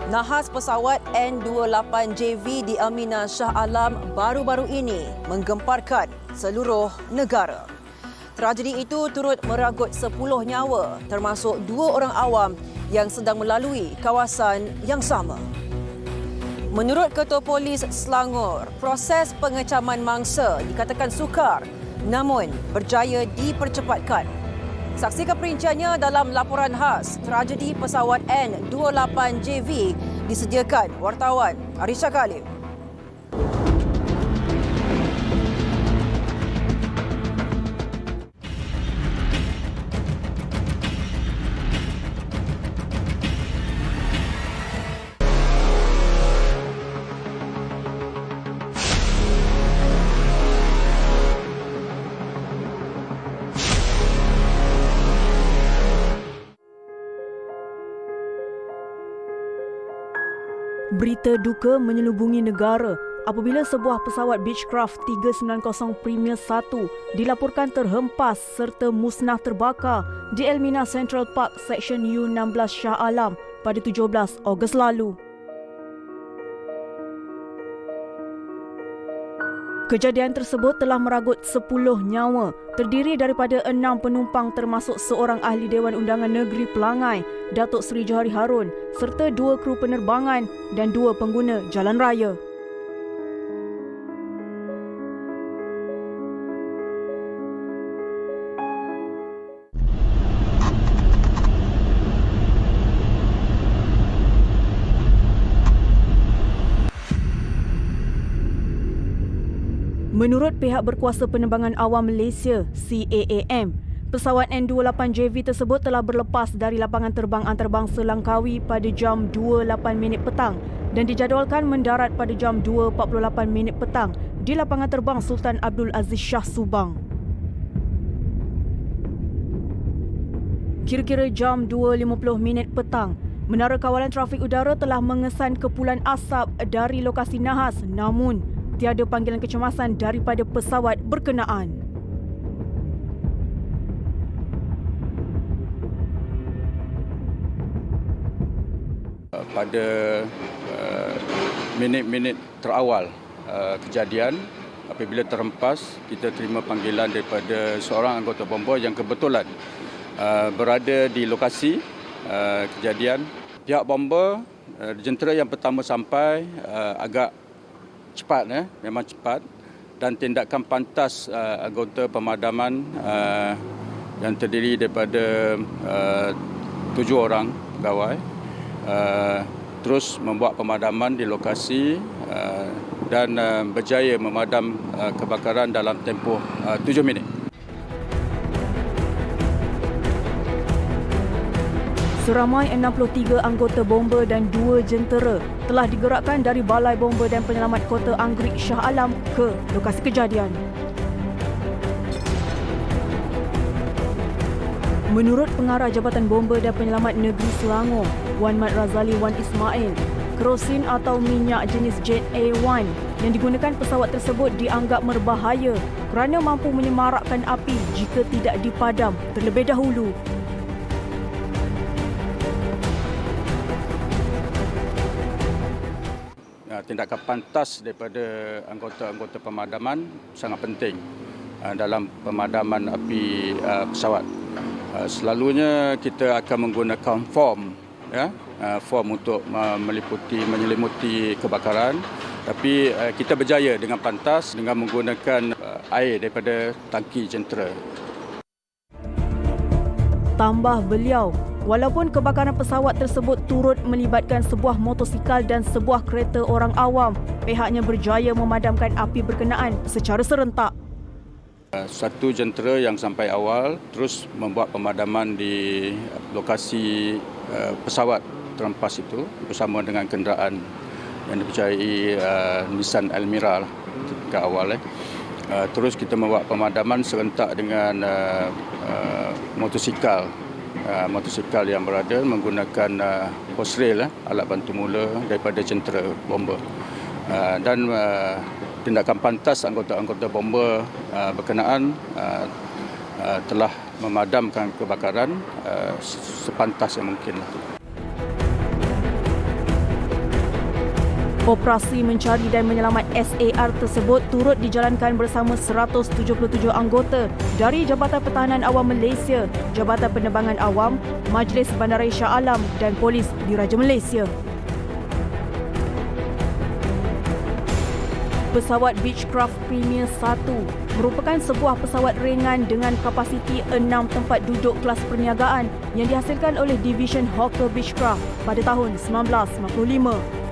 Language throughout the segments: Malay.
Nahas pesawat N28JV di Elmina Shah Alam baru-baru ini menggemparkan seluruh negara. Tragedi itu turut merangkut 10 nyawa termasuk 2 orang awam yang sedang melalui kawasan yang sama. Menurut Ketua Polis Selangor, proses pengecaman mangsa dikatakan sukar namun berjaya dipercepatkan. Saksikan perinciannya dalam laporan khas tragedi pesawat N28JV disediakan wartawan Arisha Khalif. Berita duka menyelubungi negara apabila sebuah pesawat Beechcraft 390 Premier 1 dilaporkan terhempas serta musnah terbakar di Elmina Central Park Seksyen U16 Shah Alam pada 17 Ogos lalu. Kejadian tersebut telah meragut 10 nyawa, terdiri daripada 6 penumpang termasuk seorang ahli Dewan Undangan Negeri Pelangai, Datuk Seri Johari Harun, serta 2 kru penerbangan dan 2 pengguna jalan raya. Menurut pihak berkuasa penerbangan awam Malaysia, CAAM, pesawat N28JV tersebut telah berlepas dari lapangan terbang antarabangsa Langkawi pada jam 2.08 petang dan dijadualkan mendarat pada jam 2.48 petang di lapangan terbang Sultan Abdul Aziz Shah Subang. Kira-kira jam 2.50 petang, Menara Kawalan Trafik Udara telah mengesan kepulan asap dari lokasi nahas namun tiada panggilan kecemasan daripada pesawat berkenaan. Pada minit-minit terawal kejadian, apabila terhempas, kita terima panggilan daripada seorang anggota bomba yang kebetulan berada di lokasi kejadian. Pihak bomba, jentera yang pertama sampai agak cepat, memang cepat, dan tindakan pantas anggota pemadaman yang terdiri daripada 7 orang pegawai terus membuat pemadaman di lokasi dan berjaya memadam kebakaran dalam tempoh 7 minit. Seramai 63 anggota bomba dan 2 jentera telah digerakkan dari Balai Bomba dan Penyelamat Kota Anggerik Shah Alam ke lokasi kejadian. Menurut Pengarah Jabatan Bomba dan Penyelamat Negeri Selangor, Wan Mat Razali Wan Ismail, kerosin atau minyak jenis Jet A1 yang digunakan pesawat tersebut dianggap berbahaya kerana mampu menyemarakkan api jika tidak dipadam terlebih dahulu. Tindakan pantas daripada anggota-anggota pemadaman sangat penting dalam pemadaman api pesawat. Selalunya kita akan menggunakan form untuk menyelimuti kebakaran, tapi kita berjaya dengan pantas dengan menggunakan air daripada tangki jentera. Tambah beliau, walaupun kebakaran pesawat tersebut turut melibatkan sebuah motosikal dan sebuah kereta orang awam, pihaknya berjaya memadamkan api berkenaan secara serentak. Satu jentera yang sampai awal terus membuat pemadaman di lokasi pesawat terhempas itu bersama dengan kenderaan yang dipercayai Nissan Almira ke awal. Terus kita membuat pemadaman serentak dengan motosikal yang berada menggunakan hose rail, alat bantu mula daripada jentera bomba. Dan tindakan pantas anggota-anggota bomba berkenaan telah memadamkan kebakaran sepantas yang mungkin. Operasi mencari dan menyelamat SAR tersebut turut dijalankan bersama 177 anggota dari Jabatan Pertahanan Awam Malaysia, Jabatan Penerbangan Awam, Majlis Bandaraya Shah Alam dan Polis Diraja Malaysia. Pesawat Beechcraft Premier 1 merupakan sebuah pesawat ringan dengan kapasiti 6 tempat duduk kelas perniagaan yang dihasilkan oleh Division Hawker Beechcraft pada tahun 1995.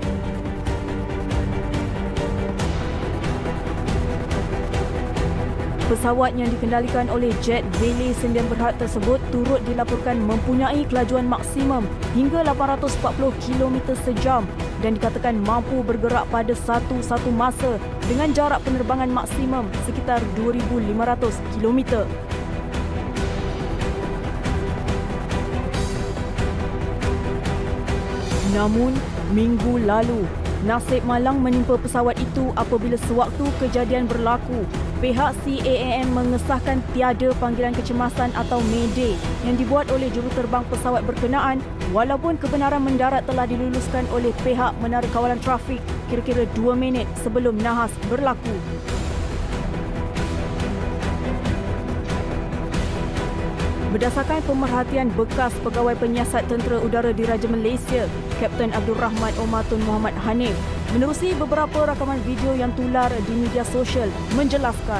Pesawat yang dikendalikan oleh jet Valley Sendian Berhad tersebut turut dilaporkan mempunyai kelajuan maksimum hingga 840 km sejam dan dikatakan mampu bergerak pada satu masa dengan jarak penerbangan maksimum sekitar 2,500 km. Namun, minggu lalu, nasib malang menimpa pesawat itu apabila sewaktu kejadian berlaku, pihak CAAM mengesahkan tiada panggilan kecemasan atau mayday yang dibuat oleh juruterbang pesawat berkenaan walaupun kebenaran mendarat telah diluluskan oleh pihak Menara Kawalan Trafik kira-kira 2 minit sebelum nahas berlaku. Berdasarkan pemerhatian bekas pegawai penyiasat Tentera Udara Diraja Malaysia, Kapten Abdul Rahman Omar Tun Muhammad Hanif, menerusi beberapa rakaman video yang tular di media sosial menjelaskan.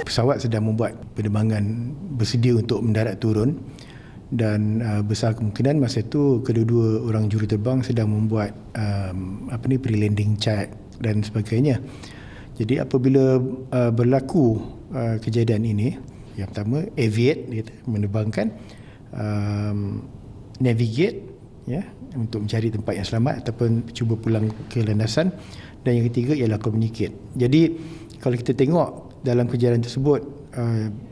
Pesawat sedang membuat penerbangan bersedia untuk mendarat turun dan besar kemungkinan masa itu kedua-dua orang juruterbang sedang membuat pre-landing check dan sebagainya. Jadi apabila berlaku kejadian ini, yang pertama aviate, menerbangkan, navigate, ya, untuk mencari tempat yang selamat ataupun cuba pulang ke landasan, dan yang ketiga ialah communicate. Jadi kalau kita tengok dalam kejadian tersebut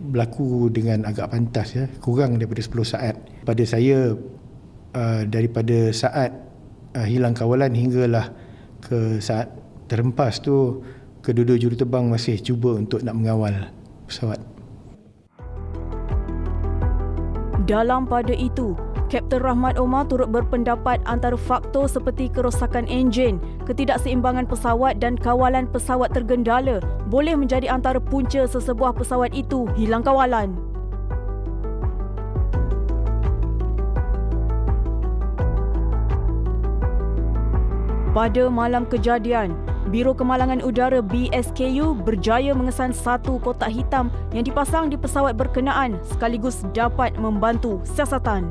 berlaku dengan agak pantas, ya, kurang daripada 10 saat. Pada saya daripada saat hilang kawalan hinggalah ke saat terhempas tu, kedua-dua juruterbang masih cuba untuk nak mengawal pesawat. Dalam pada itu, Kapten Rahmat Omar turut berpendapat antara faktor seperti kerosakan enjin, ketidakseimbangan pesawat dan kawalan pesawat tergendala boleh menjadi antara punca sesebuah pesawat itu hilang kawalan. Pada malam kejadian, Biro Kemalangan Udara BSKU berjaya mengesan satu kotak hitam yang dipasang di pesawat berkenaan sekaligus dapat membantu siasatan.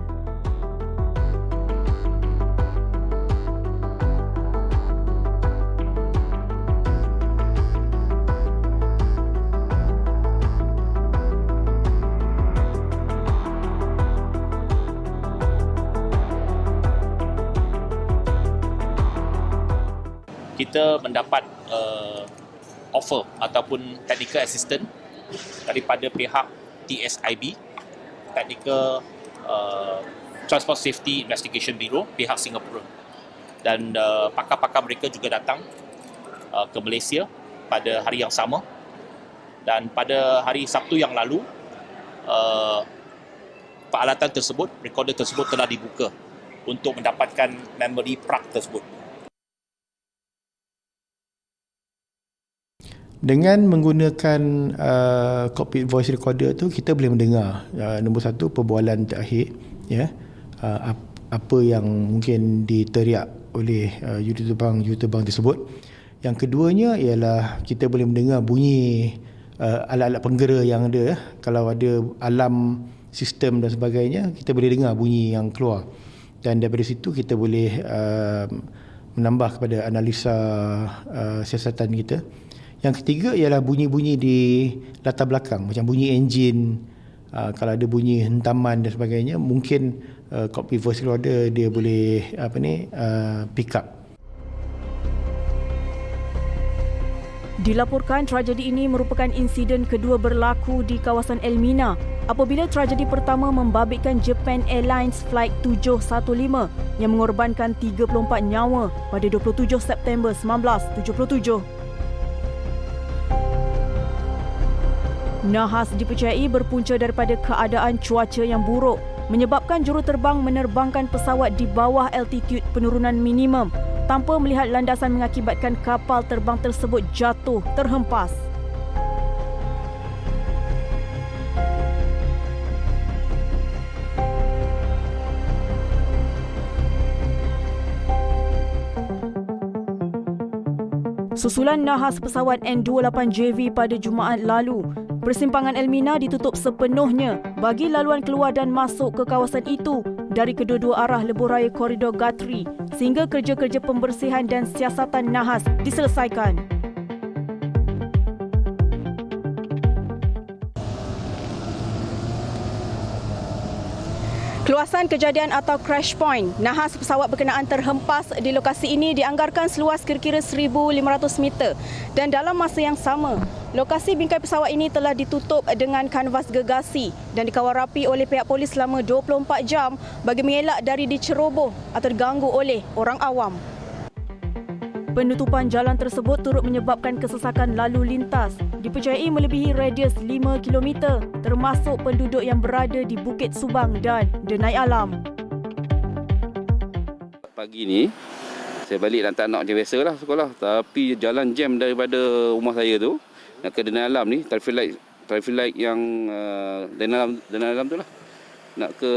Kita mendapat offer ataupun technical assistant daripada pihak TSIB, Technical Transport Safety Investigation Bureau, pihak Singapura. Dan pakar-pakar mereka juga datang ke Malaysia pada hari yang sama. Dan pada hari Sabtu yang lalu, peralatan tersebut, recorder tersebut telah dibuka untuk mendapatkan memory plug tersebut. Dengan menggunakan cockpit voice recorder tu, kita boleh mendengar nombor satu, perbualan terakhir, ya, apa yang mungkin diteriak oleh juruterbang tersebut. Yang keduanya ialah kita boleh mendengar bunyi alat-alat penggera yang ada. Kalau ada alarm sistem dan sebagainya, kita boleh dengar bunyi yang keluar, dan daripada situ kita boleh menambah kepada analisa siasatan kita. Yang ketiga ialah bunyi-bunyi di latar belakang, macam bunyi enjin, kalau ada bunyi hentaman dan sebagainya, mungkin cockpit voice recorder dia boleh pick up. Dilaporkan tragedi ini merupakan insiden kedua berlaku di kawasan Elmina apabila tragedi pertama membabitkan Japan Airlines Flight 715 yang mengorbankan 34 nyawa pada 27 September 1977. Nahas dipercayai berpunca daripada keadaan cuaca yang buruk menyebabkan juruterbang menerbangkan pesawat di bawah altitude penurunan minimum tanpa melihat landasan mengakibatkan kapal terbang tersebut jatuh terhempas. Susulan nahas pesawat N28JV pada Jumaat lalu, persimpangan Elmina ditutup sepenuhnya bagi laluan keluar dan masuk ke kawasan itu dari kedua-dua arah lebuh raya koridor Guthrie sehingga kerja-kerja pembersihan dan siasatan nahas diselesaikan. Keluasan kejadian atau crash point, nahas pesawat berkenaan terhempas di lokasi ini dianggarkan seluas kira-kira 1,500 meter dan dalam masa yang sama, lokasi bingkai pesawat ini telah ditutup dengan kanvas gergasi dan dikawal rapi oleh pihak polis selama 24 jam bagi mengelak dari diceroboh atau diganggu oleh orang awam. Penutupan jalan tersebut turut menyebabkan kesesakan lalu lintas dipercayai melebihi radius 5 km termasuk penduduk yang berada di Bukit Subang dan Denai Alam. Pagi ni saya balik hantar anak macam biasa lah sekolah, tapi jalan jam daripada rumah saya tu nak ke Denai Alam ni, traffic light yang Denai Alam tu lah. Nak ke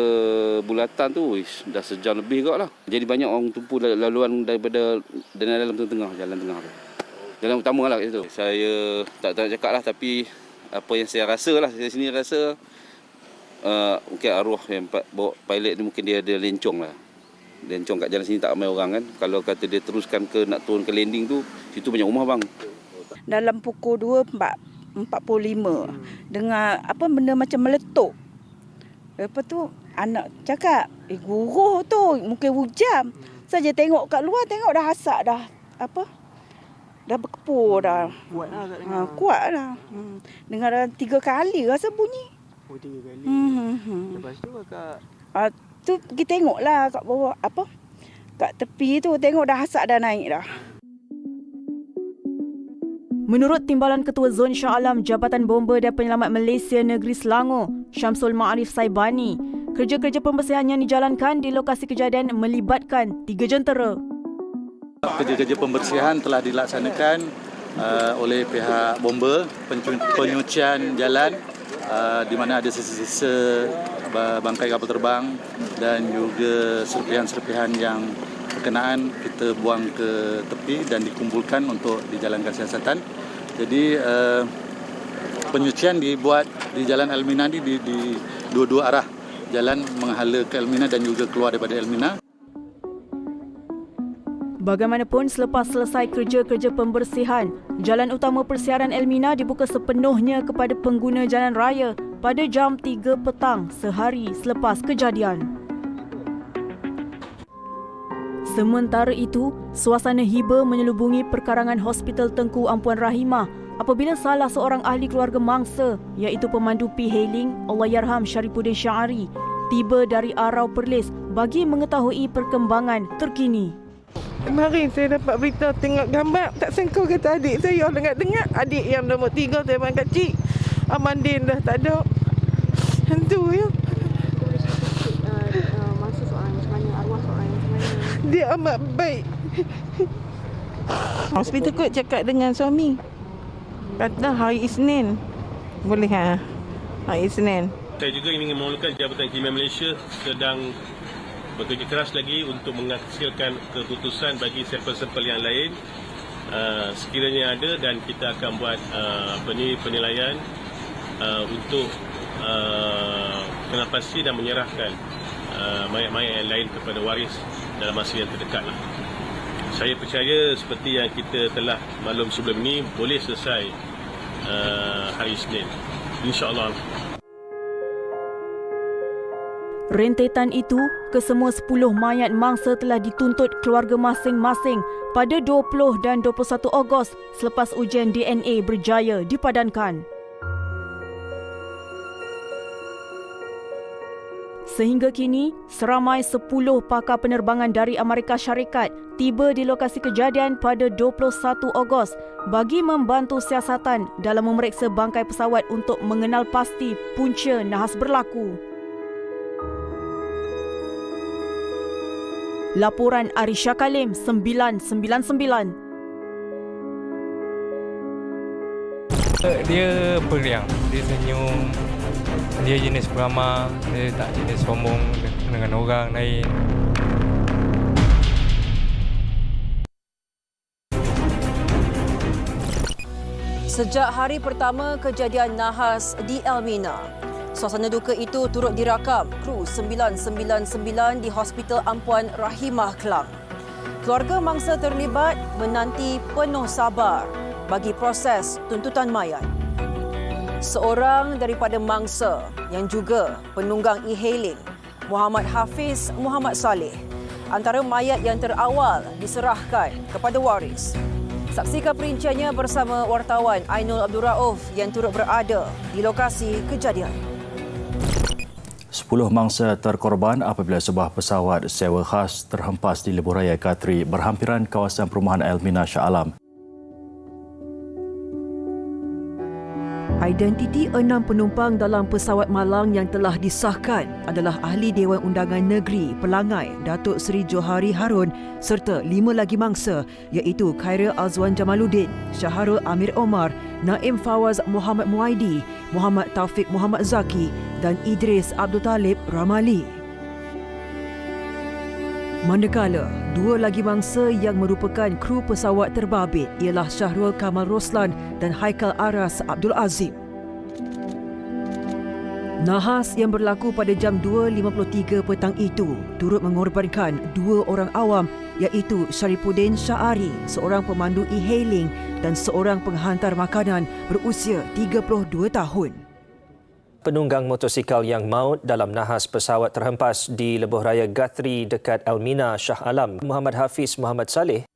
Bulatan tu dah sejam lebih kot lah. Jadi banyak orang tumpu laluan daripada Denai Alam tengah, jalan tengah tu. Jalan utama lah itu. Saya tak cakap lah, tapi apa yang saya rasa lah, saya sendiri rasa mungkin arwah yang bawa pilot ni mungkin dia ada lencong lah. Lencong kat jalan sini tak ramai orang kan. Kalau kata dia teruskan ke nak turun ke landing tu, situ banyak rumah bang. Dalam pukul 2.45 dengan apa benda macam meletup. Lepas tu anak cakap, guruh tu mungkin hujan. Saja tengok kat luar, tengok dah asap dah apa? Dah berkepur dah. Kuat lah kat dengar. Kuat lah. Dengar dah 3 kali rasa bunyi. Oh, 3 kali. Lepas tu akak tu pergi tengoklah kat bawah apa? Kat tepi tu tengok dah asap dah naik dah. Menurut Timbalan Ketua Zon Shah Alam Jabatan Bomba dan Penyelamat Malaysia Negeri Selangor, Syamsul Ma'arif Saibani, kerja-kerja pembersihan yang dijalankan di lokasi kejadian melibatkan 3 jentera. Kerja-kerja pembersihan telah dilaksanakan oleh pihak bomba, penyucian jalan di mana ada sisa-sisa bangkai kapal terbang dan juga serpihan-serpihan yang berkenaan kita buang ke tepi dan dikumpulkan untuk dijalankan siasatan. Jadi penyucian dibuat di Jalan Elmina di dua-dua arah, jalan menghala ke Elmina dan juga keluar daripada Elmina. Bagaimanapun, selepas selesai kerja-kerja pembersihan, jalan utama persiaran Elmina dibuka sepenuhnya kepada pengguna jalan raya pada jam 3 petang sehari selepas kejadian. Sementara itu, suasana hiba menyelubungi perkarangan Hospital Tengku Ampuan Rahimah apabila salah seorang ahli keluarga mangsa iaitu pemandu P-Hailing Allahyarham Syarifuddin Syahari tiba dari Arau Perlis bagi mengetahui perkembangan terkini. Kemarin saya dapat berita tengok gambar, tak sangka kata adik saya dengar adik yang nombor 3 tu memang kecil. Amandin dah tak ada. Hantu ya. Masa soalan macam mana, arwah soalan macam mana? Dia amat baik. Hospital kot cakap dengan suami. Kata hari Isnin. Boleh ha? Hari Isnin. Saya juga ingin memulakan Jabatan Khidmat Malaysia sedang bekerja keras lagi untuk menghasilkan keputusan bagi sampel-sampel yang lain sekiranya ada, dan kita akan buat penilaian untuk kenal pasti dan menyerahkan mayat-mayat yang lain kepada waris dalam masa yang terdekat lah. Saya percaya seperti yang kita telah maklum sebelum ini boleh selesai hari Isnin, insya-Allah. Rentetan itu, kesemua 10 mayat mangsa telah dituntut keluarga masing-masing pada 20 dan 21 Ogos selepas ujian DNA berjaya dipadankan. Sehingga kini, seramai 10 pakar penerbangan dari Amerika Syarikat tiba di lokasi kejadian pada 21 Ogos bagi membantu siasatan dalam memeriksa bangkai pesawat untuk mengenal pasti punca nahas berlaku. Laporan Arisha Kalim 999. Dia periang, dia senyum, dia jenis peramah, dia tak jenis sombong dengan orang lain. Sejak hari pertama kejadian nahas di Elmina, suasana duka itu turut dirakam kru 999 di Hospital Ampuan Rahimah Kelang. Keluarga mangsa terlibat menanti penuh sabar bagi proses tuntutan mayat. Seorang daripada mangsa yang juga penunggang e-hailing, Muhammad Hafiz Muhammad Saleh, antara mayat yang terawal diserahkan kepada waris. Saksikan perinciannya bersama wartawan Ainul Abdul Rauf yang turut berada di lokasi kejadian. 10 mangsa terkorban apabila sebuah pesawat sewa khas terhempas di lebuhraya Guthrie berhampiran kawasan perumahan Elmina Shah Alam. Identiti 6 penumpang dalam pesawat malang yang telah disahkan adalah Ahli Dewan Undangan Negeri Pelangai Datuk Seri Johari Harun serta 5 lagi mangsa iaitu Khairil Azwan Jamaluddin, Syahrul Amir Omar, Naim Fawaz Muhammad Muaidi, Muhammad Taufik Muhammad Zaki dan Idris Abdul Talib Ramali. Manakala, 2 lagi mangsa yang merupakan kru pesawat terbabit ialah Syahrul Kamal Roslan dan Haikal Aras Abdul Azim. Nahas yang berlaku pada jam 2.53 petang itu turut mengorbankan 2 orang awam iaitu Syarifuddin Syahari, seorang pemandu e-hailing dan seorang penghantar makanan berusia 32 tahun. Penunggang motosikal yang maut dalam nahas pesawat terhempas di lebuhraya Guthrie dekat Elmina Shah Alam, Muhammad Hafiz Muhammad Saleh.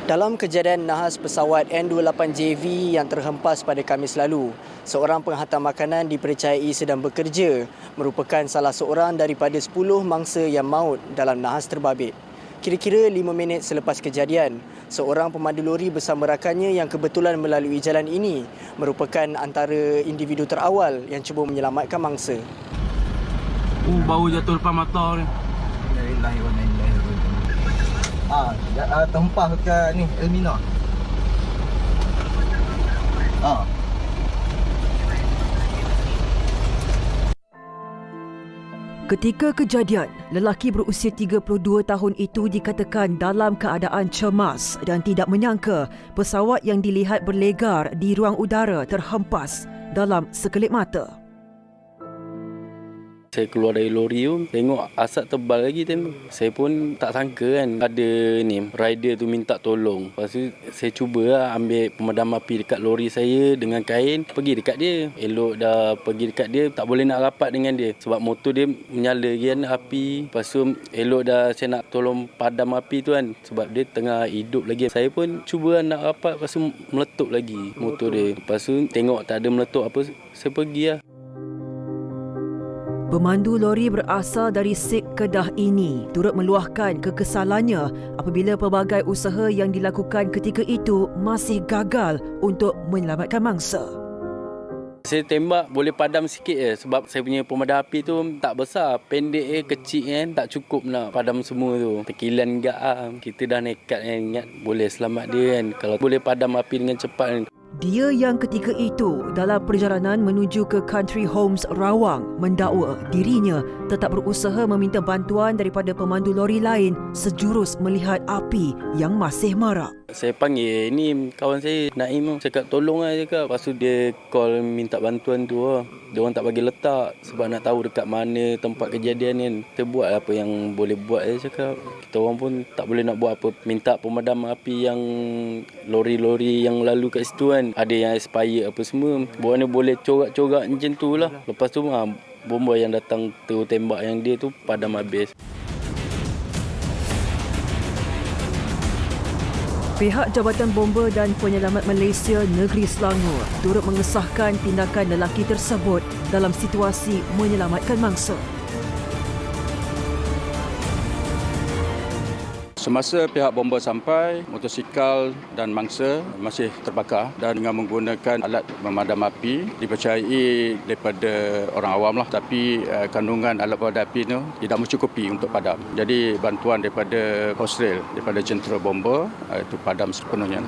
Dalam kejadian nahas pesawat N28JV yang terhempas pada Khamis lalu, seorang penghantar makanan dipercayai sedang bekerja merupakan salah seorang daripada 10 mangsa yang maut dalam nahas terbabit. Kira-kira 5 minit selepas kejadian, seorang pemandu lori bersama rakannya yang kebetulan melalui jalan ini merupakan antara individu terawal yang cuba menyelamatkan mangsa. Bau jatuh depan mata ni. Terhempas ke ni Elmina. Ketika kejadian, lelaki berusia 32 tahun itu dikatakan dalam keadaan cemas dan tidak menyangka pesawat yang dilihat berlegar di ruang udara terhempas dalam sekelip mata. Saya keluar dari lori tu, tengok asap tebal lagi time tu. Saya pun tak sangka kan ada ni rider tu minta tolong. Lepas tu saya cubalah ambil pemadam api dekat lori saya dengan kain, pergi dekat dia. Elok dah pergi dekat dia, tak boleh nak rapat dengan dia sebab motor dia menyala kan api. Lepas tu elok dah saya nak tolong padam api tu kan sebab dia tengah hidup lagi. Saya pun cuba nak rapat, lepas tu meletup lagi motor dia. Lepas tu tengok tak ada meletup apa, saya pergi lah. Pemandu lori berasal dari Sik Kedah ini turut meluahkan kekesalannya apabila pelbagai usaha yang dilakukan ketika itu masih gagal untuk menyelamatkan mangsa. Saya tembak boleh padam sikit je sebab saya punya pemadam api tu tak besar, pendek kecil kan, tak cukup nak padam semua tu. Tekilan gak kita dah nekat kan, ingat boleh selamat dia kan kalau boleh padam api dengan cepat kan. Dia yang ketika itu dalam perjalanan menuju ke Country Homes Rawang mendakwa dirinya tetap berusaha meminta bantuan daripada pemandu lori lain sejurus melihat api yang masih marak. Saya panggil ni kawan saya Naim, cakap tolong lah cakap. Lepas tu dia call minta bantuan tu lah. Dia orang tak bagi letak sebab nak tahu dekat mana tempat kejadian kan. Kita buat apa yang boleh buat je cakap. Kita orang pun tak boleh nak buat apa. Minta pemadam api yang lori-lori yang lalu kat situ kan. Ada yang expired apa semua. Buatnya boleh corak-corak macam tu lah. Lepas tu bomba yang datang terus tembak yang dia tu padam habis. Pihak Jabatan Bomba dan Penyelamat Malaysia Negeri Selangor turut mengesahkan tindakan lelaki tersebut dalam situasi menyelamatkan mangsa. Semasa pihak bomba sampai, motosikal dan mangsa masih terbakar dan dengan menggunakan alat pemadam api dipercayai daripada orang awam lah, tapi kandungan alat pemadam api itu tidak mencukupi untuk padam. Jadi bantuan daripada Kosrail, daripada jentera bomba itu padam sepenuhnya.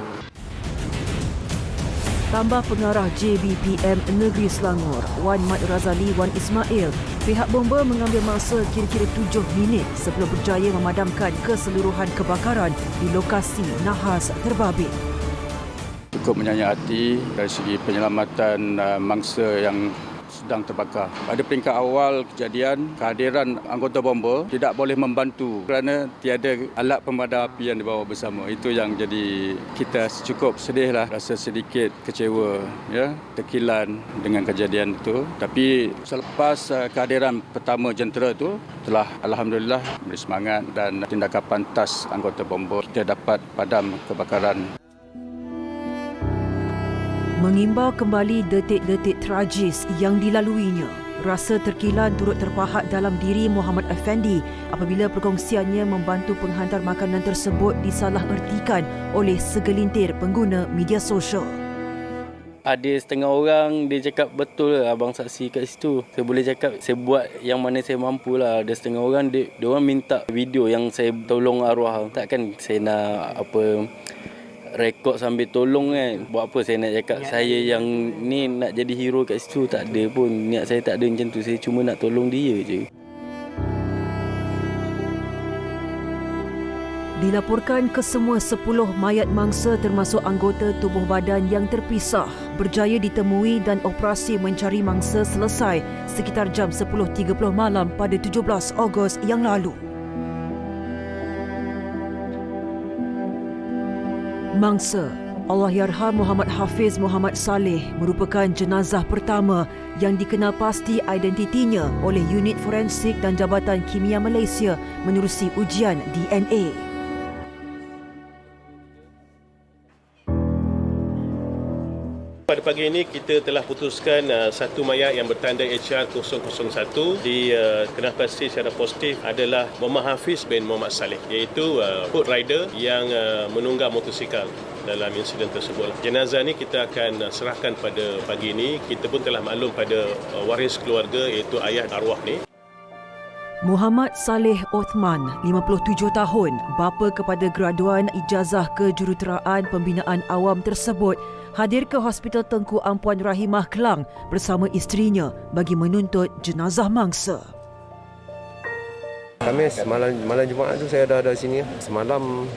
Tambah pengarah JBPM Negeri Selangor, Wan Mat Razali Wan Ismail, pihak bomba mengambil masa kira-kira 7 minit sebelum berjaya memadamkan keseluruhan kebakaran di lokasi nahas terbabit. Cukup menyayat hati dari segi penyelamatan mangsa yang sedang terbakar. Pada peringkat awal kejadian, kehadiran anggota bomba tidak boleh membantu kerana tiada alat pemadam api yang dibawa bersama. Itu yang jadi kita cukup sedihlah, rasa sedikit kecewa, ya, terkilan dengan kejadian itu. Tapi selepas kehadiran pertama jentera itu telah alhamdulillah beri semangat dan tindakan pantas anggota bomba, kita dapat padam kebakaran. Mengimbau kembali detik-detik tragis yang dilaluinya, rasa terkilan turut terpahat dalam diri Muhammad Effendi apabila perkongsiannya membantu penghantar makanan tersebut disalahertikan oleh segelintir pengguna media sosial. Ada setengah orang dia cakap betul lah abang saksi kat situ. Saya boleh cakap saya buat yang mana saya mampu lah. Ada setengah orang dia orang minta video yang saya tolong arwah. Takkan saya nak rekod sambil tolong kan. Buat apa saya nak cakap saya yang ni nak jadi hero kat situ. Tak ada pun. Niat saya tak ada macam tu. Saya cuma nak tolong dia je. Dilaporkan kesemua 10 mayat mangsa termasuk anggota tubuh badan yang terpisah berjaya ditemui dan operasi mencari mangsa selesai sekitar jam 10.30 malam pada 17 Ogos yang lalu. Mangsa Allahyarham Muhammad Hafiz Muhammad Saleh merupakan jenazah pertama yang dikenal pasti identitinya oleh unit forensik dan Jabatan Kimia Malaysia menerusi ujian DNA. Pada pagi ini kita telah putuskan satu mayat yang bertanda HR 001 dikenal pasti secara positif adalah Muhammad Hafiz bin Muhammad Saleh, iaitu foot rider yang menunggang motosikal dalam insiden tersebut. Jenazah ini kita akan serahkan pada pagi ini. Kita pun telah maklum pada waris keluarga iaitu ayah arwah ni. Muhammad Saleh Othman, 57 tahun, bapa kepada graduan ijazah kejuruteraan pembinaan awam tersebut, hadir ke Hospital Tengku Ampuan Rahimah Kelang bersama isterinya bagi menuntut jenazah mangsa. Khamis malam Jumaat tu saya dah ada sini. Semalam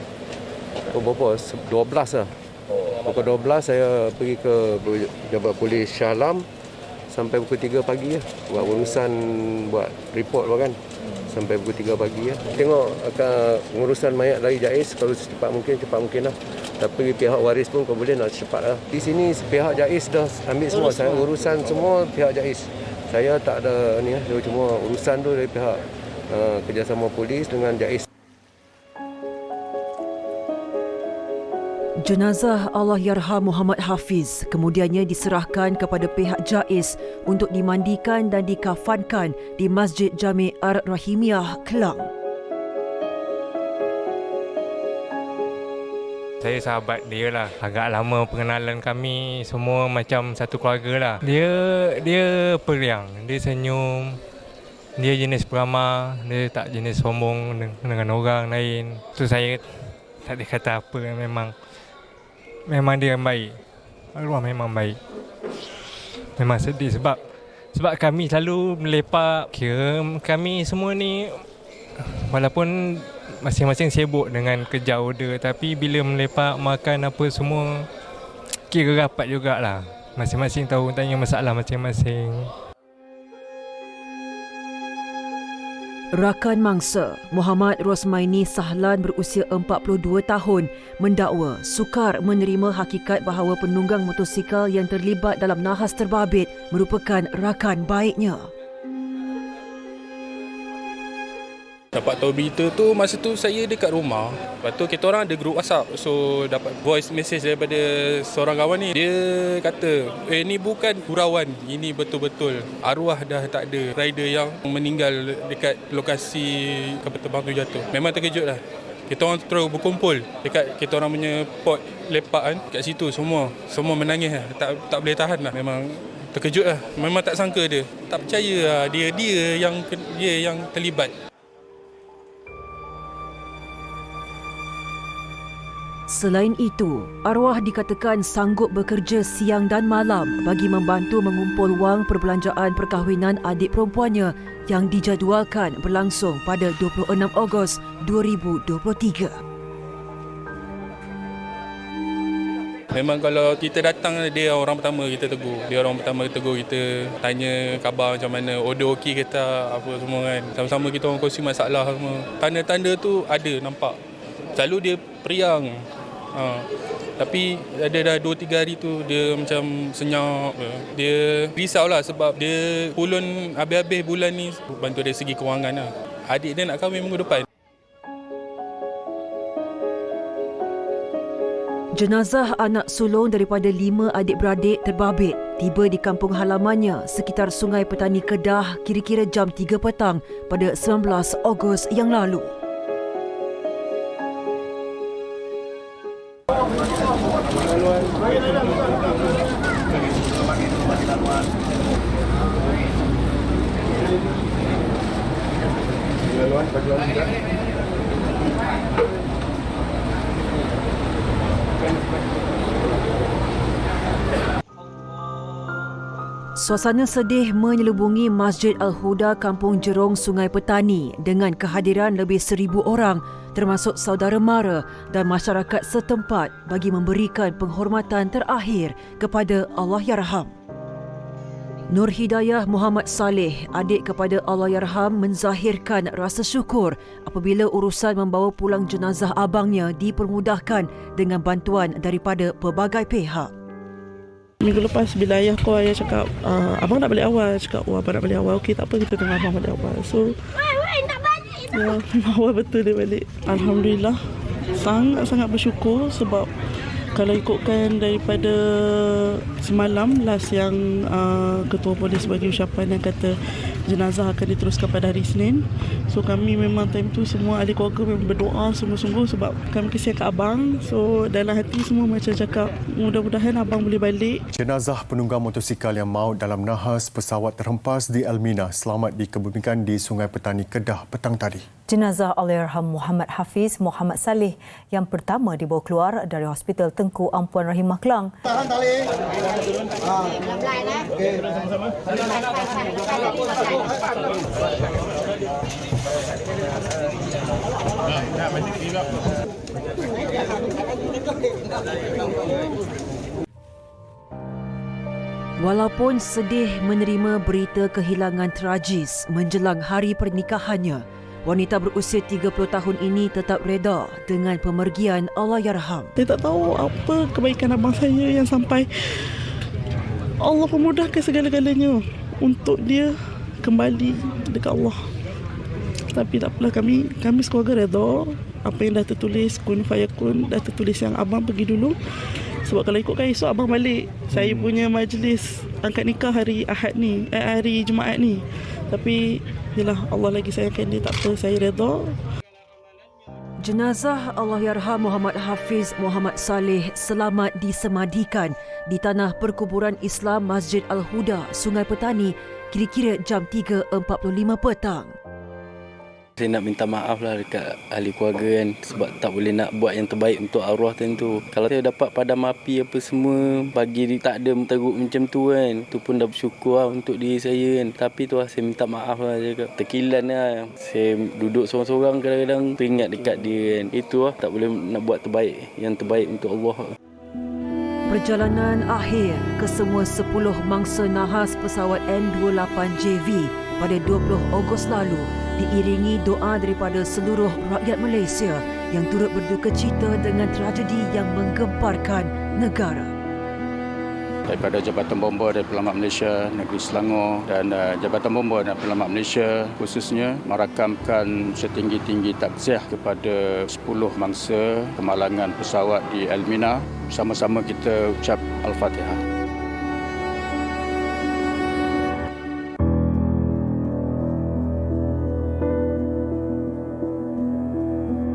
berapa? 12 lah. Pukul 12 saya pergi ke Jabat Polis Shah Alam sampai pukul 3 pagi lah. Buat urusan, buat report kan. Sampai pukul 3 pagi lah. Tengok urusan mayat dari JAIS, kalau cepat mungkin lah. Tapi pihak waris pun kalau boleh nak cepat lah. Di sini pihak JAIS dah ambil semua. Saya urusan semua pihak JAIS. Saya tak ada ni lah. Cuma urusan tu dari pihak kerjasama polis dengan JAIS. Jenazah Allahyarham Muhammad Hafiz kemudiannya diserahkan kepada pihak JAIS untuk dimandikan dan dikafankan di Masjid Jami' Ar-Rahimiyah Kelang. Saya sahabat dia lah. Agak lama pengenalan kami, semua macam satu keluarga lah. Dia periang, dia senyum. Dia jenis peramah, dia tak jenis sombong dengan orang lain. Tu saya tak ada kata apa, memang dia yang baik. Arwah memang baik. Memang sedih sebab kami selalu melepak. Kira kami semua ni walaupun masing-masing sibuk dengan kerja order, tapi bila melepak makan apa semua kira rapat jugalah. Masing-masing tahu tanya masalah masing-masing. Rakan mangsa Muhammad Rosmaini Sahlan berusia 42 tahun mendakwa sukar menerima hakikat bahawa penunggang motosikal yang terlibat dalam nahas terbabit merupakan rakan baiknya. Dapat tahu berita tu, masa tu saya dekat rumah. Lepas tu kita orang ada grup WhatsApp. So dapat voice message daripada seorang kawan ni. Dia kata, ni bukan hurauan. Ini betul-betul arwah dah tak ada. Rider yang meninggal dekat lokasi kapal terbang tu jatuh. Memang terkejut lah. Kita orang terus berkumpul dekat kita orang punya port lepak kan. Kat situ semua menangis lah. Tak boleh tahan lah. Memang terkejut lah. Memang tak sangka dia. Tak percaya lah. Dia yang terlibat. Selain itu, arwah dikatakan sanggup bekerja siang dan malam bagi membantu mengumpul wang perbelanjaan perkahwinan adik perempuannya yang dijadualkan berlangsung pada 26 Ogos 2023. Memang kalau kita datang, dia orang pertama kita tegur. Kita tanya khabar macam mana, order okey ke tak, apa semua kan. Sama-sama kita orang kongsi masalah semua. Tanda-tanda tu ada nampak. Selalu dia periang. Tapi ada dah 2-3 hari tu dia macam senyap. Dia risaulah sebab dia pulun habis-habis bulan ni bantu dari segi kewangan lah. Adik dia nak kahwin minggu depan. Jenazah anak sulung daripada 5 adik-beradik terbabit tiba di kampung halamannya sekitar Sungai Petani Kedah kira-kira jam 3 petang pada 19 Ogos yang lalu. Suasana sedih menyelubungi Masjid Al-Huda Kampung Jerong Sungai Petani dengan kehadiran lebih 1,000 orang termasuk saudara mara dan masyarakat setempat bagi memberikan penghormatan terakhir kepada Allahyarham. Nur Hidayah Muhammad Saleh, adik kepada Allahyarham, menzahirkan rasa syukur apabila urusan membawa pulang jenazah abangnya dipermudahkan dengan bantuan daripada pelbagai pihak. Minggu lepas bila ayah cakap, abang nak balik awal. Cakap, abang nak balik awal. Okey, tak apa, kita tengok abang balik awal. So, awal betul dia balik. Alhamdulillah, sangat-sangat bersyukur sebab kalau ikutkan daripada semalam last yang ketua polis bagi ucapan yang kata jenazah akan diteruskan pada hari Isnin. So kami memang time tu semua ahli keluarga memang berdoa sungguh-sungguh sebab kami kesian kat abang. So dalam hati semua macam cakap mudah-mudahan abang boleh balik. Jenazah penunggang motosikal yang maut dalam nahas pesawat terhempas di Elmina selamat dikebumikan di Sungai Petani Kedah petang tadi. Jenazah Allahyarham Muhammad Hafiz Muhammad Saleh yang pertama dibawa keluar dari Hospital Tengku Ampuan Rahimah Kelang. Tahan tali. Pelan-pelan okey. Sama-sama. Walaupun sedih menerima berita kehilangan tragis menjelang hari pernikahannya, wanita berusia 30 tahun ini tetap reda dengan pemergian Allahyarham. Saya tak tahu apa kebaikan abang saya yang sampai Allah memudahkan segala-galanya untuk dia kembali dekat Allah. Tapi tak apalah, kami sekeluarga reda. Apa yang dah tertulis, kun fayakun, dah tertulis yang abang pergi dulu. Sebab kalau ikutkan esok abang balik, saya punya majlis angkat nikah hari Ahad ni, hari Jumaat ni. Tapi yalah, Allah lagi sayangkan dia, tak apa, saya reda. Jenazah Allahyarham Muhammad Hafiz Muhammad Saleh selamat disemadikan di tanah perkuburan Islam Masjid Al-Huda, Sungai Petani kira-kira jam 3.45 petang. Saya nak minta maaf lah dekat ahli keluarga kan, sebab tak boleh nak buat yang terbaik untuk arwah tentu. Kalau saya dapat padam api apa semua, bagi tak ada teruk macam tu kan, tu pun dah bersyukur lah untuk diri saya kan. Tapi tu lah, saya minta maaf lah, terkilan lah. Saya duduk seorang-seorang kadang-kadang teringat dekat dia kan. Itu lah, tak boleh nak buat yang terbaik untuk Allah. Perjalanan akhir ke semua 10 mangsa nahas pesawat N28JV pada 20 Ogos lalu diiringi doa daripada seluruh rakyat Malaysia yang turut berduka cita dengan tragedi yang menggemparkan negara. Daripada Jabatan Bomba dan Penyelamat Malaysia Negeri Selangor dan Jabatan Bomba dan Penyelamat Malaysia khususnya merakamkan setinggi-tinggi takziah kepada 10 mangsa kemalangan pesawat di Elmina. Sama-sama kita ucap Al-Fatihah.